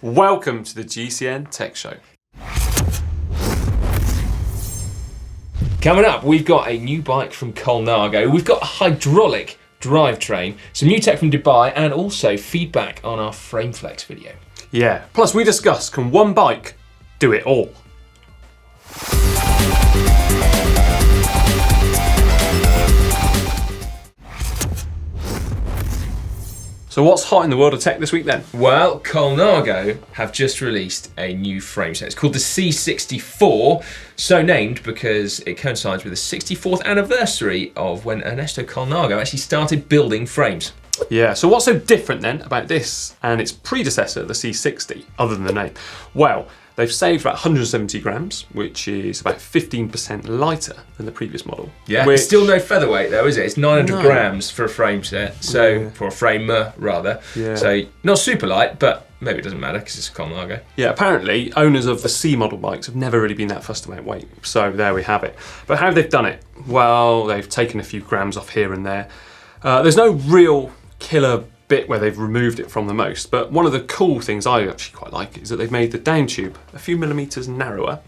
Welcome to the GCN Tech Show. Coming up, we've got a new bike from Colnago, we've got a hydraulic drivetrain, some new tech from Dubai, and also feedback on our frame flex video. Yeah, plus we discuss, can one bike do it all? So what's hot in the world of tech this week then? Well, Colnago have just released a new frame set. It's called the C64, so named because it coincides with the 64th anniversary of when Ernesto Colnago actually started building frames. Yeah, so what's so different then about this and its predecessor, the C60, other than the name? Well, they've saved about 170 grams, which is about 15% lighter than the previous model. Yeah, it's still no featherweight though, is it? It's 900 grams for a frame set, so for a framer rather. Yeah. So not super light, but maybe it doesn't matter because it's a Colnago. Yeah, apparently owners of the C model bikes have never really been that fussed about weight, so there we have it. But how have they done it? Well, they've taken a few grams off here and there. There's no real killer bit where they've removed it from the most, but one of the cool things I actually quite like is that they've made the down tube a few millimeters narrower.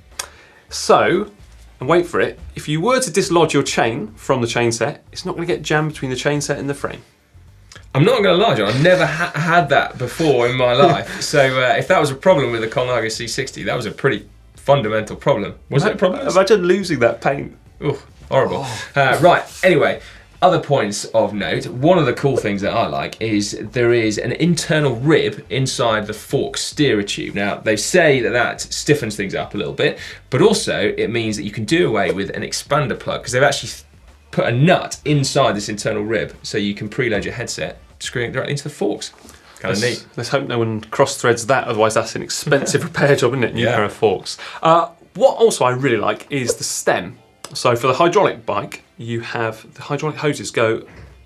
So, and wait for it, if you were to dislodge your chain from the chain set, it's not going to get jammed between the chain set and the frame. I'm not going to lie, John, I've never had that before in my life. So if that was a problem with the Colnago C60, that was a pretty fundamental problem. Was it a problem? Imagine losing that paint. Ooh, horrible. Right, anyway. Other points of note, one of the cool things that I like is there is an internal rib inside the fork steerer tube. Now, they say that that stiffens things up a little bit, but also it means that you can do away with an expander plug because they've actually put a nut inside this internal rib so you can preload your headset, screwing it directly into the forks. Kind of neat. Let's hope no one cross-threads that, otherwise that's an expensive repair job, isn't it? New pair of forks. What also I really like is the stem. So for the hydraulic bike, you have the hydraulic hoses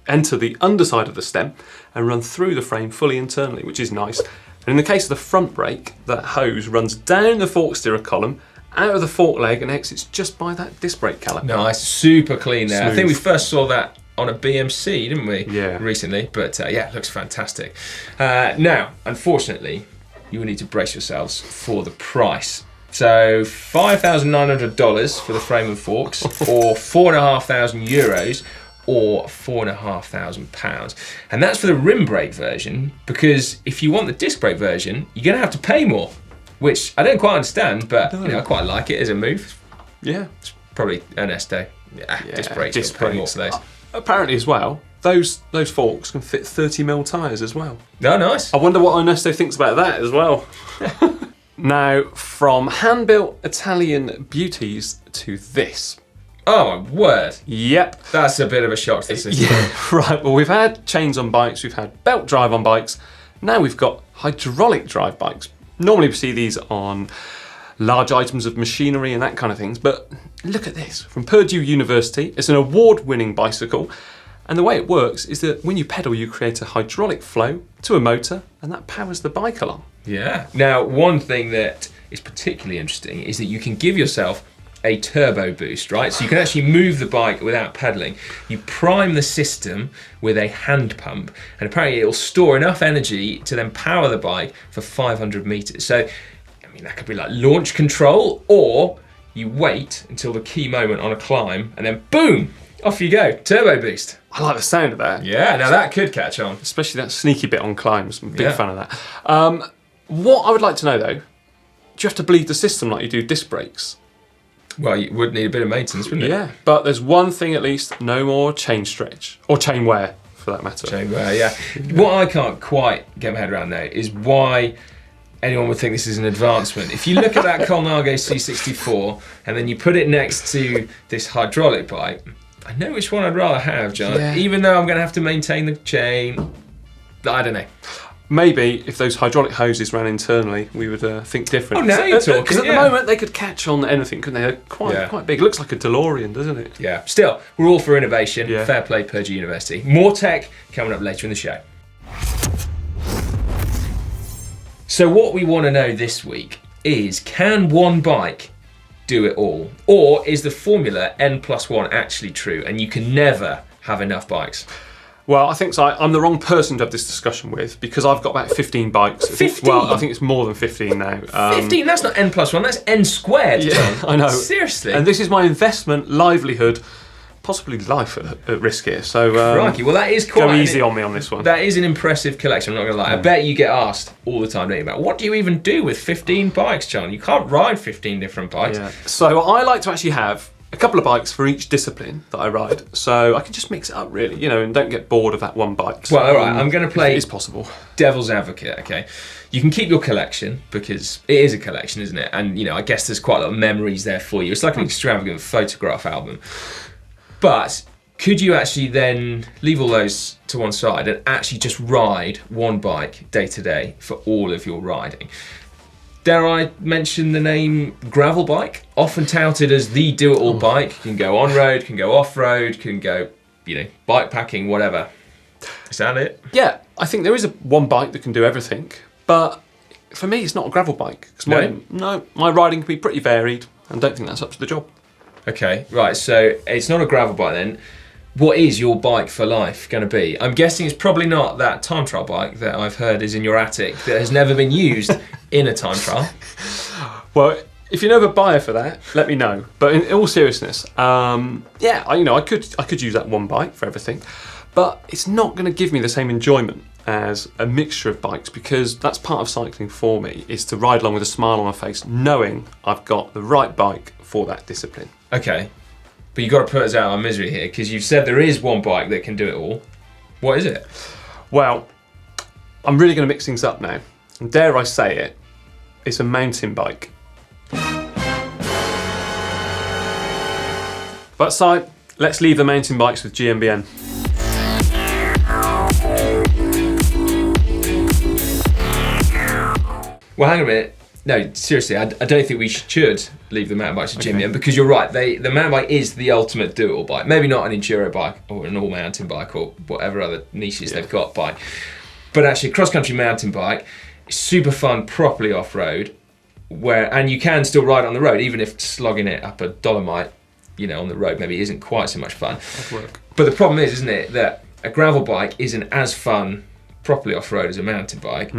enter the underside of the stem and run through the frame fully internally, which is nice. And in the case of the front brake, that hose runs down the fork steerer column, out of the fork leg and exits just by that disc brake caliper. Nice, super clean there. Smooth. I think we first saw that on a BMC, didn't we? Yeah. Recently, but yeah, it looks fantastic. Now, unfortunately, you will need to brace yourselves for the price. So $5,900 for the frame and forks, or €4,500, or £4,500. And that's for the rim brake version, because if you want the disc brake version, you're going to have to pay more, which I don't quite understand, but you know, I quite like it as a move. Yeah. It's probably Ernesto. Yeah, disc brakes, disc brakes. More for those. Apparently as well, those forks can fit 30mm tyres as well. Oh, nice. I wonder what Ernesto thinks about that as well. Now, from hand-built Italian beauties to this. Oh my word. Yep. That's a bit of a shock to the system. Yeah, right. Well, we've had chains on bikes, we've had belt drive on bikes. Now we've got hydraulic drive bikes. Normally we see these on large items of machinery and that kind of things, but look at this. From Purdue University, it's an award-winning bicycle. And the way it works is that when you pedal, you create a hydraulic flow to a motor, and that powers the bike along. Yeah. Now, one thing that is particularly interesting is that you can give yourself a turbo boost, right? So you can actually move the bike without pedaling. You prime the system with a hand pump, and apparently it'll store enough energy to then power the bike for 500 meters. So, I mean, that could be like launch control, or you wait until the key moment on a climb, and then boom, off you go, turbo boost. I like the sound of that. Yeah, now that could catch on. Especially that sneaky bit on climbs. I'm a big fan of that. What I would like to know though, do you have to bleed the system like you do disc brakes? Well, you would need a bit of maintenance, wouldn't it? Yeah, but there's one thing at least, no more chain stretch. Or chain wear, for that matter. Chain wear, yeah. What I can't quite get my head around now is why anyone would think this is an advancement. If you look at that Colnago C64 and then you put it next to this hydraulic bike, I know which one I'd rather have, John. Yeah. Even though I'm going to have to maintain the chain, I don't know. Maybe if those hydraulic hoses ran internally, we would think different. Oh, now you're talking. Because at the moment they could catch on anything, couldn't they? They're quite big. It looks like a DeLorean, doesn't it? Yeah. Still, we're all for innovation. Yeah. Fair play, Purdue University. More tech coming up later in the show. So what we want to know this week is, can one bike do it all? Or is the formula N+1 actually true and you can never have enough bikes? Well, I think so. I'm the wrong person to have this discussion with because I've got about 15 bikes. 15? Well, I think it's more than 15 now. 15? That's not n+1, that's n squared, John. I know. Seriously? And this is my investment, livelihood, possibly life at risk here. So Crikey, well that is quite... Go easy on me on this one. That is an impressive collection, I'm not going to lie. I bet you get asked all the time, don't you, about what do you even do with 15 bikes, John? You can't ride 15 different bikes. Yeah. So I like to actually have a couple of bikes for each discipline that I ride, so I can just mix it up really, you know, and don't get bored of that one bike. Well, all right, I'm going to play it's possible. devil's advocate, okay? You can keep your collection because it is a collection, isn't it? And, you know, I guess there's quite a lot of memories there for you. It's like an extravagant photograph album. But could you actually then leave all those to one side and actually just ride one bike day to day for all of your riding? Dare I mention the name gravel bike? Often touted as the do-it-all bike. Can go on-road, can go off-road, can go, you know, bike packing, whatever. Is that it? Yeah, I think there is one bike that can do everything, but for me it's not a gravel bike. Cause my riding can be pretty varied and I don't think that's up to the job. Okay, right, so it's not a gravel bike then. What is your bike for life going to be? I'm guessing it's probably not that time trial bike that I've heard is in your attic that has never been used in a time trial. Well, if you know of a buyer for that, let me know. But in all seriousness, yeah, I could use that one bike for everything, but it's not going to give me the same enjoyment as a mixture of bikes because that's part of cycling for me, is to ride along with a smile on my face, knowing I've got the right bike for that discipline. Okay. But you've got to put us out of our misery here because you've said there is one bike that can do it all. What is it? Well, I'm really going to mix things up now. And dare I say it, it's a mountain bike. But Si, let's leave the mountain bikes with GMBN. Well, hang on a minute. No, seriously, I don't think we should leave the mountain bikes to GMBN because you're right. The mountain bike is the ultimate do-it-all bike. Maybe not an enduro bike or an all-mountain bike or whatever other niches they've got bike. But actually, a cross-country mountain bike is super fun, properly off-road, and you can still ride on the road, even if slogging it up a Dolomite, you know, on the road maybe isn't quite so much fun. But the problem is, isn't it, that a gravel bike isn't as fun properly off-road as a mountain bike.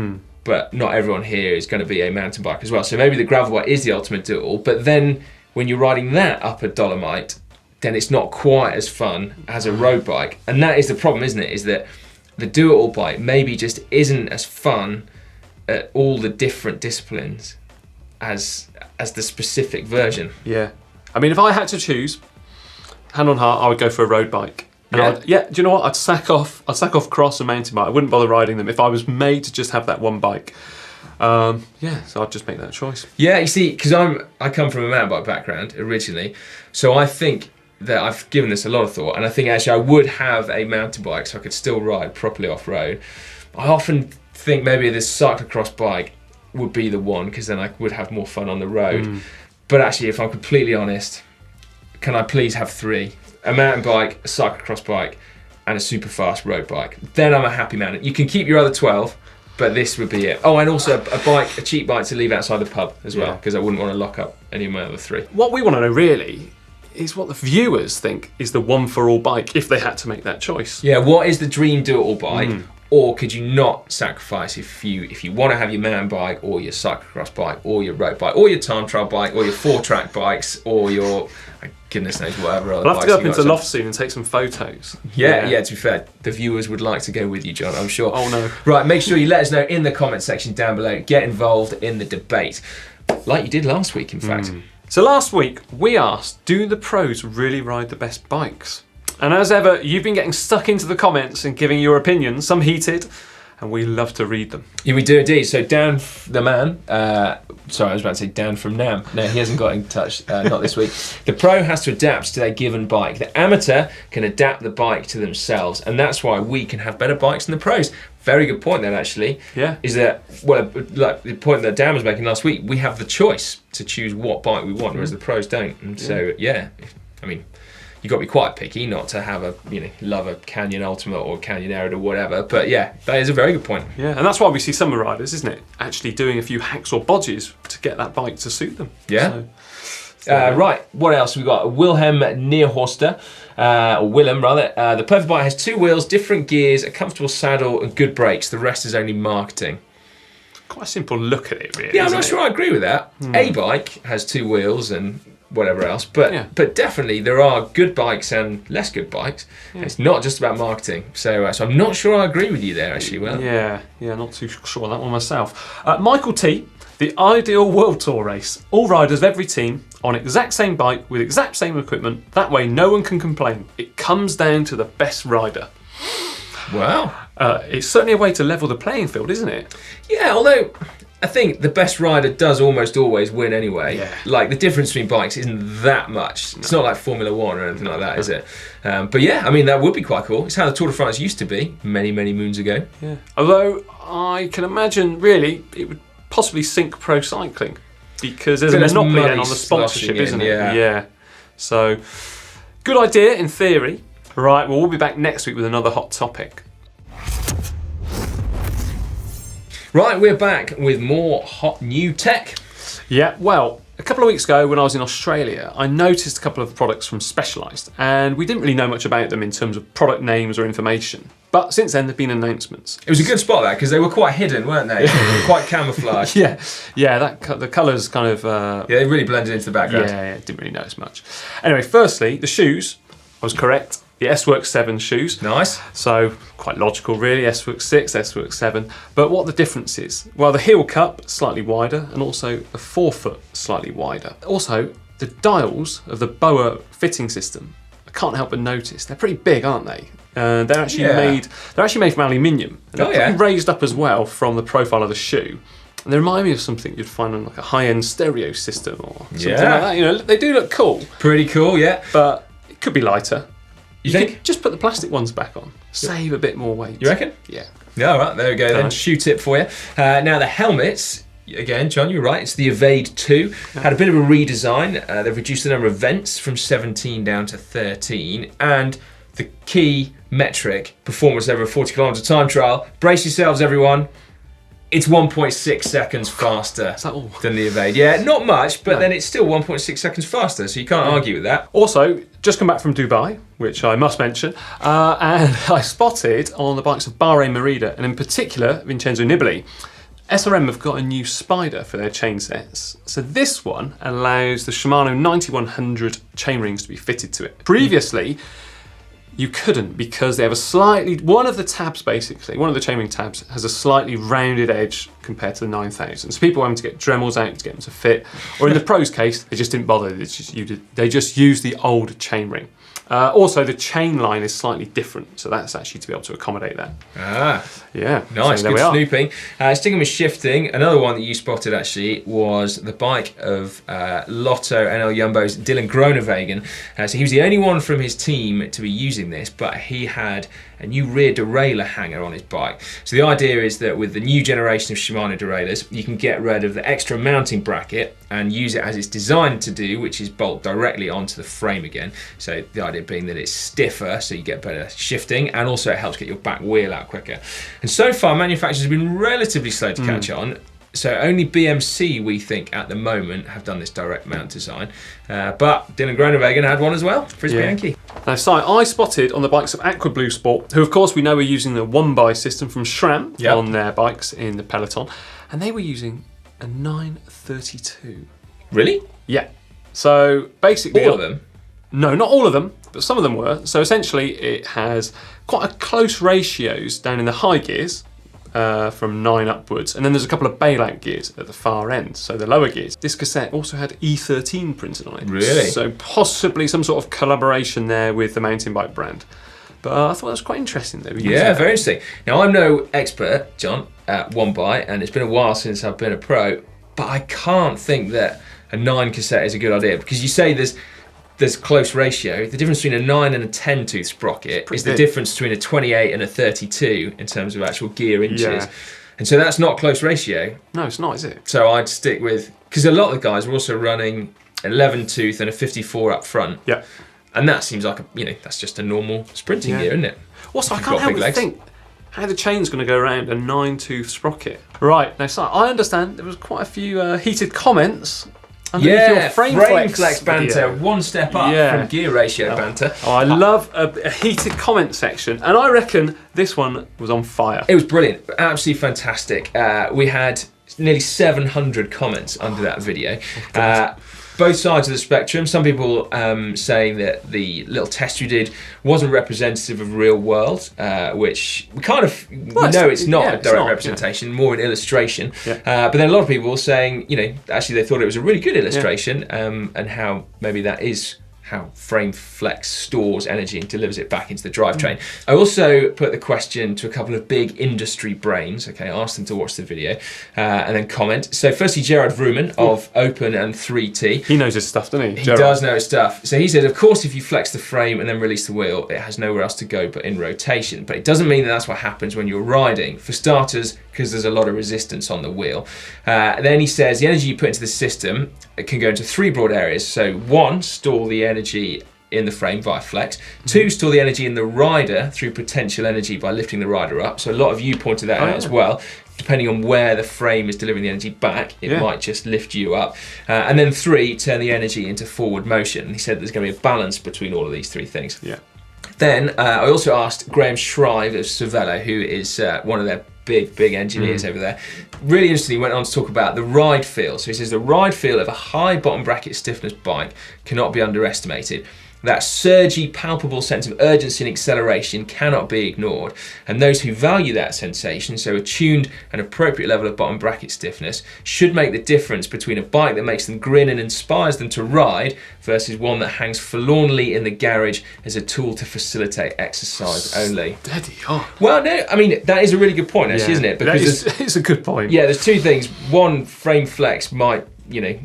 But not everyone here is going to be a mountain bike as well. So maybe the gravel bike is the ultimate do-it-all, but then when you're riding that up a Dolomite, then it's not quite as fun as a road bike. And that is the problem, isn't it? Is that the do-it-all bike maybe just isn't as fun at all the different disciplines as the specific version. Yeah. I mean, if I had to choose, hand on heart, I would go for a road bike. And do you know what? I'd sack off cross and mountain bike. I wouldn't bother riding them if I was made to just have that one bike. So I'd just make that choice. Yeah, you see, because I come from a mountain bike background originally, so I think that I've given this a lot of thought, and I think actually I would have a mountain bike so I could still ride properly off-road. I often think maybe this cyclocross bike would be the one because then I would have more fun on the road. But actually, if I'm completely honest, can I please have three? A mountain bike, a cyclocross bike, and a super fast road bike. Then I'm a happy man. You can keep your other 12, but this would be it. Oh, and also a cheap bike to leave outside the pub as well, because I wouldn't want to lock up any of my other three. What we want to know really is what the viewers think is the one for all bike if they had to make that choice. Yeah, what is the dream do-it-all bike? Or could you not sacrifice if you want to have your mountain bike or your cyclocross bike or your road bike or your time trial bike or your 4-track bikes or your goodness knows whatever other I'll have bikes to go up into got. loft soon and take some photos. Yeah, to be fair, the viewers would like to go with you, John, I'm sure. Oh no. Right, make sure you let us know in the comment section down below. Get involved in the debate, like you did last week, in fact. So last week we asked, do the pros really ride the best bikes? And as ever, you've been getting stuck into the comments and giving your opinions, some heated, and we love to read them. Yeah, we do indeed. So Dan, the man, sorry, I was about to say Dan from Nam. No, he hasn't got in touch, not this week. The pro has to adapt to their given bike. The amateur can adapt the bike to themselves, and that's why we can have better bikes than the pros. Very good point then, actually. Yeah. Is that, well, like the point that Dan was making last week, we have the choice to choose what bike we want, whereas the pros don't. And so, yeah, I mean, you've got to be quite picky not to have love a Canyon Ultimate or Canyon Arid or whatever. But yeah, that is a very good point. Yeah, and that's why we see some riders, isn't it, actually doing a few hacks or bodges to get that bike to suit them. Yeah. Right, what else we got? Wilhelm Neerhorster, or Willem rather. The perfect bike has 2 wheels, different gears, a comfortable saddle, and good brakes. The rest is only marketing. Quite a simple look at it, really. Yeah, I'm not sure I agree with that. A bike has 2 wheels and whatever else, but definitely there are good bikes and less good bikes. It's not just about marketing. So I'm not sure I agree with you there, actually. Well, yeah, not too sure on that one myself. Michael T. The ideal World Tour race. All riders of every team on exact same bike with exact same equipment. That way no one can complain. It comes down to the best rider. Wow. It's certainly a way to level the playing field, isn't it? Yeah, although I think the best rider does almost always win anyway. Yeah. Like, the difference between bikes isn't that much. It's not like Formula 1 or anything like that, is it? But yeah, I mean, that would be quite cool. It's how the Tour de France used to be many, many moons ago. Yeah. Although I can imagine, really, it would possibly sink pro cycling because there's a monopoly then on the sponsorship, isn't it? Yeah. So, good idea in theory. Right, well, we'll be back next week with another hot topic. Right, we're back with more hot new tech. Yeah, well, a couple of weeks ago when I was in Australia, I noticed a couple of products from Specialized, and we didn't really know much about them in terms of product names or information. But since then, there have been announcements. It was a good spot there because they were quite hidden, weren't they? Quite camouflaged. Yeah, the colours kind of... yeah, they really blended into the background. Yeah, didn't really notice much. Anyway, firstly, the shoes, I was correct. The S-Works 7 shoes. Nice. So, quite logical really, S-Works 6, S-Works 7. But what the difference is? Well, the heel cup, slightly wider, and also the forefoot, slightly wider. Also, the dials of the BOA fitting system, I can't help but notice, they're pretty big, aren't they? They're actually made from aluminium. And they're pretty raised up as well from the profile of the shoe. And they remind me of something you'd find on like a high-end stereo system or something like that. You know, they do look cool. Pretty cool, yeah. But it could be lighter. You think? Could just put the plastic ones back on. Save a bit more weight. You reckon? Yeah. Yeah, all right, there we go then. Shoe tip for you. Now the helmets, again, John, you're right, it's the Evade 2. Had a bit of a redesign. They've reduced the number of vents from 17 down to 13. And the key metric, performance over a 40 kilometre time trial. Brace yourselves, everyone. It's 1.6 seconds faster than the Evade. Yeah, not much, but then it's still 1.6 seconds faster, so you can't argue with that. Also, just come back from Dubai, which I must mention, and I spotted on the bikes of Bahrain Merida, and in particular, Vincenzo Nibali, SRM have got a new Spider for their chain sets. So this one allows the Shimano 9100 chain rings to be fitted to it. Previously, you couldn't because they have one of the tabs basically, one of the chainring tabs has a slightly rounded edge compared to the 9000. So people were having to get Dremels out to get them to fit, or in the Pro's case, they just didn't bother, they just used the old chainring. Also, the chain line is slightly different, so that's actually to be able to accommodate that. Ah, yeah, nice, good snooping. Sticking with shifting, another one that you spotted actually was the bike of Lotto NL Jumbo's Dylan Groenewegen. So he was the only one from his team to be using this, but he had a new rear derailleur hanger on his bike. So the idea is that with the new generation of Shimano derailleurs, you can get rid of the extra mounting bracket and use it as it's designed to do, which is bolt directly onto the frame again. So the idea being that it's stiffer, so you get better shifting, and also it helps get your back wheel out quicker. And so far, manufacturers have been relatively slow to catch on. So only BMC, we think, at the moment, have done this direct mount design. But Dylan Groenewegen had one as well for his Bianchi. Now, Si, I spotted on the bikes of Aqua Blue Sport, who of course we know are using the one-by system from SRAM on their bikes in the peloton, and they were using a 932. Really? Yeah. So basically... All of them? No, not all of them, but some of them were. So essentially it has quite a close ratios down in the high gears, from 9 upwards, and then there's a couple of bailout gears at the far end, so the lower gears. This cassette also had E13 printed on it. Really? So possibly some sort of collaboration there with the mountain bike brand. But I thought that was quite interesting though. Yeah, very interesting. Now I'm no expert, John, at one by, and it's been a while since I've been a pro, but I can't think that a 9 cassette is a good idea, because you say there's close ratio. The difference between a 9 and a 10 tooth sprocket is the difference between a 28 and a 32 in terms of actual gear inches. Yeah. And so that's not close ratio. No, it's not, is it? So I'd stick with, because a lot of the guys were also running 11 tooth and a 54 up front. Yeah. And that seems like, that's just a normal sprinting gear, isn't it? Also, I can't help but think how the chain's going to go around a 9 tooth sprocket. Right, now, so I understand there was quite a few heated comments underneath your frame flex banter, video. one step up from gear ratio banter. Oh, I love a heated comment section, and I reckon this one was on fire. It was brilliant, absolutely fantastic. We had nearly 700 comments under that video. Both sides of the spectrum. Some people saying that the little test you did wasn't representative of real world, which we kind of know it's not a direct representation, more an illustration. But then a lot of people saying, actually they thought it was a really good illustration, and how maybe that is how frame flex stores energy and delivers it back into the drivetrain. I also put the question to a couple of big industry brains. Okay, I asked them to watch the video and then comment. So firstly, Gerard Vrooman of Open and 3T. He knows his stuff, doesn't he? He does know his stuff. So he said, of course, if you flex the frame and then release the wheel, it has nowhere else to go but in rotation. But it doesn't mean that that's what happens when you're riding. For starters, because there's a lot of resistance on the wheel. Then he says the energy you put into the system can go into three broad areas. So one, store the energy in the frame via flex. Two, store the energy in the rider through potential energy by lifting the rider up. So a lot of you pointed that out as well. Depending on where the frame is delivering the energy back, it might just lift you up. And then three, turn the energy into forward motion. And he said there's going to be a balance between all of these three things. Then I also asked Graham Shrive of Cervelo, who is one of their big engineers over there. Really interesting, he went on to talk about the ride feel. So he says the ride feel of a high bottom bracket stiffness bike cannot be underestimated. That surgy, palpable sense of urgency and acceleration cannot be ignored. And those who value that sensation, so a tuned and appropriate level of bottom bracket stiffness, should make the difference between a bike that makes them grin and inspires them to ride versus one that hangs forlornly in the garage as a tool to facilitate exercise only. Steady on. Well, no, I mean, that is a really good point, actually, isn't it? Because it's a good point. Yeah, there's two things. One, frame flex might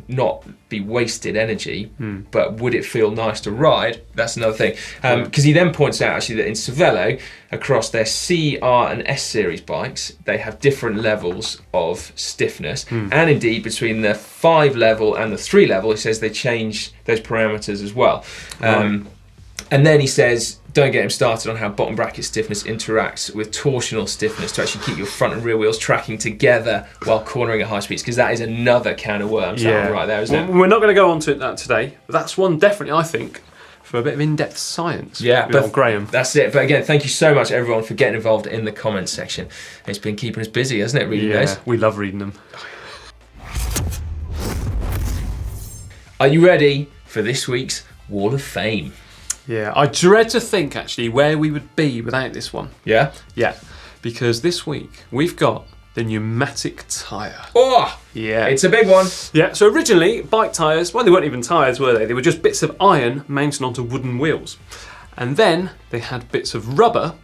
not be wasted energy, but would it feel nice to ride? That's another thing. Because he then points out actually that in Cervelo, across their C, R and S series bikes, they have different levels of stiffness. And indeed, between the 5 level and the 3 level, he says they change those parameters as well. And then he says, don't get him started on how bottom bracket stiffness interacts with torsional stiffness to actually keep your front and rear wheels tracking together while cornering at high speeds, because that is another can of worms right there, isn't it? We're not going to go on to that today, but that's one definitely, I think, for a bit of in-depth science. Yeah, but Graham. That's it. But again, thank you so much, everyone, for getting involved in the comments section. It's been keeping us busy, hasn't it, reading those? We love reading them. Are you ready for this week's Wall of Fame? Yeah, I dread to think actually where we would be without this one. Yeah? Yeah, because this week we've got the pneumatic tyre. Oh! Yeah. It's a big one. Yeah, so originally bike tyres, well, they weren't even tyres, were they? They were just bits of iron mounted onto wooden wheels. And then they had bits of rubber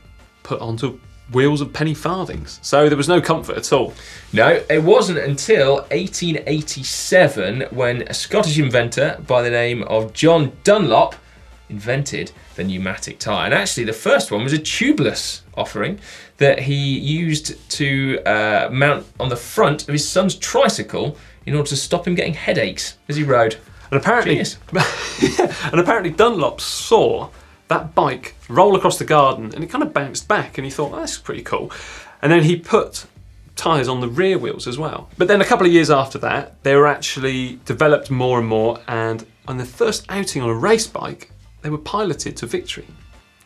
put onto wheels of penny farthings. So there was no comfort at all. No, it wasn't until 1887 when a Scottish inventor by the name of John Dunlop invented the pneumatic tyre. And actually the first one was a tubeless offering that he used to mount on the front of his son's tricycle in order to stop him getting headaches as he rode. And apparently Dunlop saw that bike roll across the garden and it kind of bounced back and he thought, oh, that's pretty cool. And then he put tyres on the rear wheels as well. But then a couple of years after that, they were actually developed more and more, and on the first outing on a race bike, they were piloted to victory.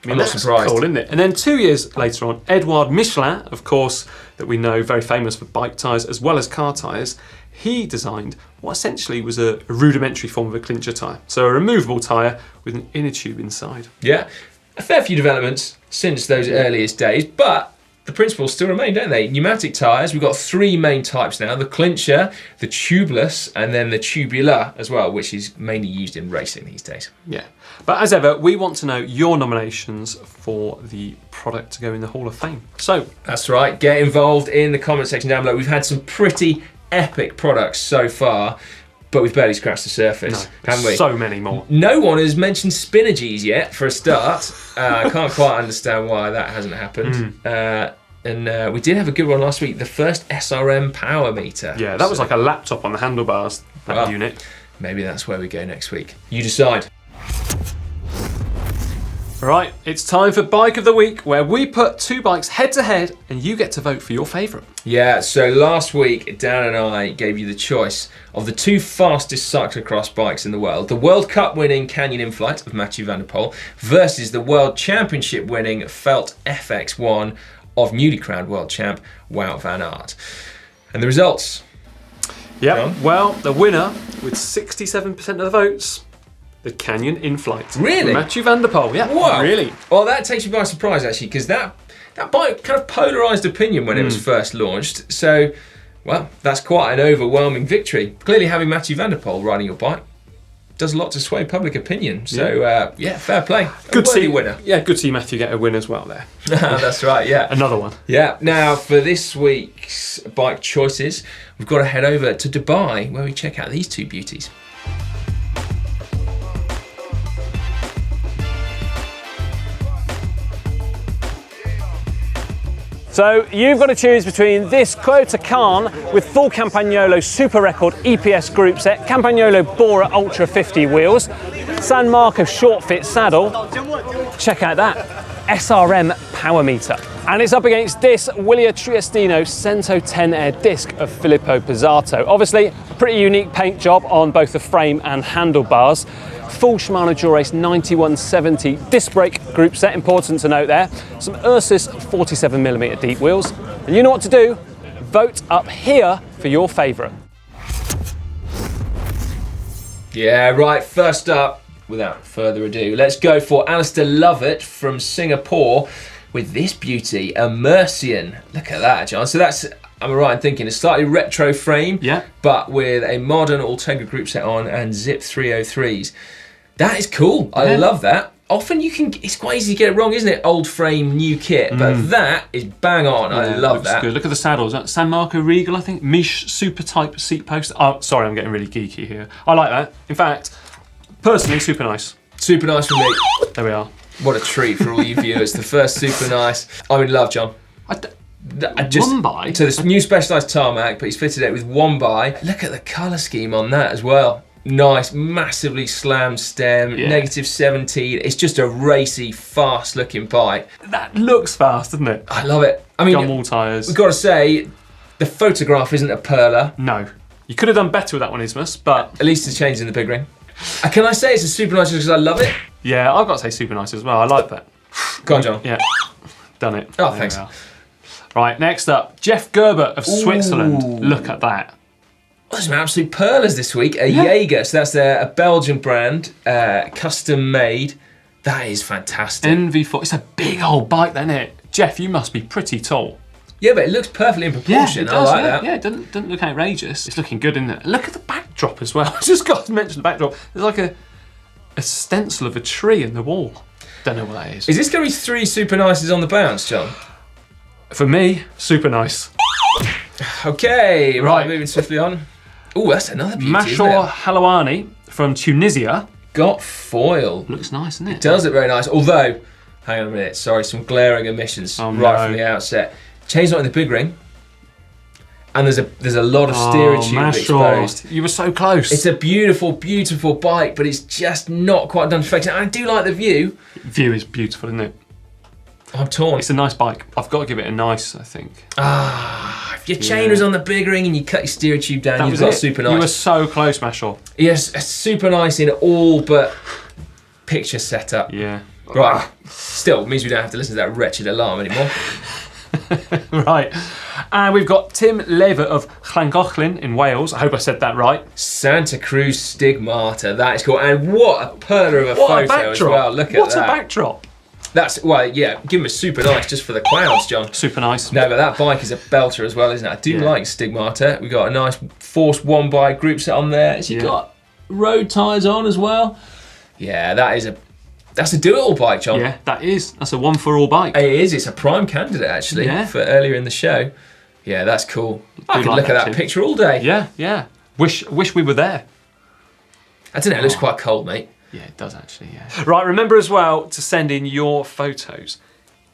I mean, I'm not surprised. Cool, isn't it? And then 2 years later on, Edouard Michelin, of course, that we know very famous for bike tyres as well as car tyres, he designed what essentially was a rudimentary form of a clincher tyre. So a removable tyre with an inner tube inside. Yeah, a fair few developments since those earliest days, but the principles still remain, don't they? Pneumatic tyres, we've got 3 main types now: the clincher, the tubeless, and then the tubular as well, which is mainly used in racing these days. Yeah, but as ever, we want to know your nominations for the product to go in the Hall of Fame. So that's right, get involved in the comment section down below. We've had some pretty epic products so far, but we've barely scratched the surface, haven't we? So many more. No one has mentioned Spinergies yet, for a start. I can't quite understand why that hasn't happened. And we did have a good one last week, the first SRM power meter. Yeah, that was like a laptop on the handlebars, that unit. Maybe that's where we go next week. You decide. Right, it's time for Bike of the Week, where we put two bikes head to head and you get to vote for your favourite. Yeah, so last week, Dan and I gave you the choice of the two fastest cyclocross bikes in the world. The World Cup winning Canyon In-Flight of Mathieu van der Poel versus the World Championship winning Felt FX1 of newly crowned world champ Wout van Aert. And the results? Yeah, well, the winner with 67% of the votes, the Canyon In-Flight. Really? Mathieu van der Poel, yeah. Whoa. Really? Well, that takes me by surprise, actually, because that bike kind of polarised opinion when it was first launched. So, well, that's quite an overwhelming victory. Clearly, having Mathieu van der Poel riding your bike does a lot to sway public opinion. So, yeah, fair play. Good to see winner. Yeah, good to see Matthew get a win as well there. That's right, yeah. Another one. Yeah, now for this week's bike choices, we've got to head over to Dubai, where we check out these two beauties. So you've got to choose between this Quota Khan with full Campagnolo Super Record EPS group set, Campagnolo Bora Ultra 50 wheels, San Marco short fit saddle, check out that, SRM power meter. And it's up against this Wilier Triestino Cento 10 Air disc of Filippo Pizzato. Obviously, pretty unique paint job on both the frame and handlebars. Full Shimano Dura-Ace 9170 disc brake group set, important to note there. Some Ursus 47mm deep wheels. And you know what to do, vote up here for your favourite. Yeah, right, first up, without further ado, let's go for Alistair Lovett from Singapore with this beauty, a Mercian. Look at that, John. So that's, I'm right in thinking, a slightly retro frame, yeah, but with a modern Ultegra group set on and Zip 303s. That is cool. I love that. Often it's quite easy to get it wrong, isn't it? Old frame, new kit, but that is bang on. I love that. Good. Look at the saddles. San Marco Regal, I think. Miche Super Type seat post. Oh, sorry, I'm getting really geeky here. I like that. In fact, personally, super nice. Super nice for me. There we are. What a treat for all you viewers. The first super nice. I'm in love, John. One by? So this new Specialized tarmac, but he's fitted it with one by. Look at the colour scheme on that as well. Nice, massively slammed stem, negative 17. It's just a racy, fast-looking bike. That looks fast, doesn't it? I love it. I mean, Gumball tyres. We've got to say, the photograph isn't a perler. No. You could have done better with that one, Ismus, but... At least it's changed in the big ring. Can I say it's a super nice because I love it? Yeah, I've got to say super nice as well. I like that. Go on, John. Yeah, done it. Oh, thanks. Right, next up, Jeff Gerber of Switzerland. Look at that. There's some absolute perlers this week. A Jaeger, so that's a Belgian brand, custom made. That is fantastic. NV4, it's a big old bike then, isn't it? Jeff, you must be pretty tall. Yeah, but it looks perfectly in proportion. Yeah, it does, I like that. Yeah, it doesn't look outrageous. It's looking good, isn't it? Look at the backdrop as well. I just got to mention the backdrop. There's like a stencil of a tree in the wall. Don't know what that is. Is this going to be 3 super nices on the bounce, John? For me, super nice. Okay, right, moving swiftly on. Oh, that's another beauty, Mashor Halouani from Tunisia. Got foil. Looks nice, doesn't it? It does look very nice. Although, hang on a minute, sorry, some glaring omissions from the outset. Chain's not in the big ring. And there's a lot of steering tube exposed. You were so close. It's a beautiful, beautiful bike, but it's just not quite done to perfection. I do like the view. View is beautiful, isn't it? I'm torn. It's a nice bike. I've got to give it a nice, I think. If your chain was on the big ring and you cut your steering tube down, you've got super nice. You were so close, Mashor. Yes, super nice in all but picture setup. Yeah. Right. Still, means we don't have to listen to that wretched alarm anymore. Right. And we've got Tim Lever of Llangollen in Wales. I hope I said that right. Santa Cruz Stigmata. That is cool. And what a perler of a photo as well. Look at that. What a backdrop. That's, well, yeah, give him a super nice just for the clouds, John. Super nice. No, but that bike is a belter as well, isn't it? I do like Stigmata. We've got a nice Force 1 by group set on there. Has he got road tyres on as well? Yeah, that's a do-it-all bike, John. Yeah, that is. That's a one-for-all bike. It is. It's a prime candidate, actually, for earlier in the show. Yeah, that's cool. I could look at that picture all day. Yeah. Wish we were there. I don't know, it looks quite cold, mate. Yeah, it does actually, yeah. Right, remember as well to send in your photos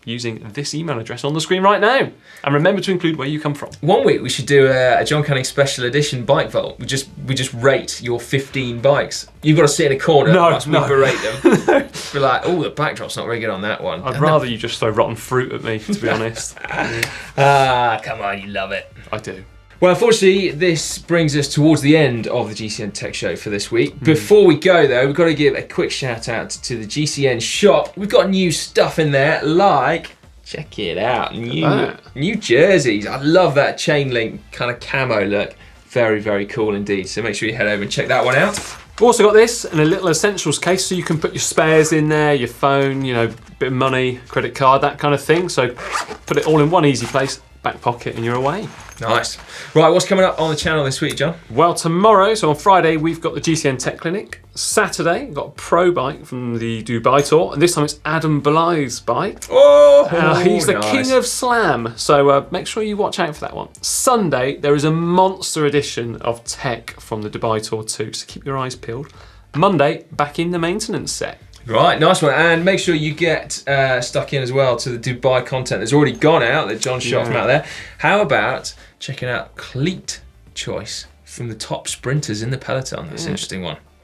using this email address on the screen right now. And remember to include where you come from. One week we should do a John Canning special edition bike vault. We just rate your 15 bikes. You've got to sit in a corner whilst we berate them. Be like, oh, the backdrop's not very good on that one. I'd rather you just throw rotten fruit at me, to be honest. Come on, you love it. I do. Well, unfortunately, this brings us towards the end of the GCN Tech Show for this week. Before we go, though, we've got to give a quick shout out to the GCN shop. We've got new stuff in there, like, check it out, new jerseys. I love that chain link kind of camo look. Very, very cool indeed. So make sure you head over and check that one out. We've also got this in a little essentials case, so you can put your spares in there, your phone, you know, bit of money, credit card, that kind of thing. So put it all in one easy place, back pocket, and you're away. Nice. Right, what's coming up on the channel this week, John? Well, tomorrow, so on Friday, we've got the GCN Tech Clinic. Saturday, we've got a pro bike from the Dubai Tour, and this time it's Adam Blythe's bike. He's the king of slam, so make sure you watch out for that one. Sunday, there is a monster edition of tech from the Dubai Tour too, so keep your eyes peeled. Monday, back in the maintenance set. Right, nice one. And make sure you get stuck in as well to the Dubai content that's already gone out, that John shot from out there. How about checking out cleat choice from the top sprinters in the peloton? That's an interesting one.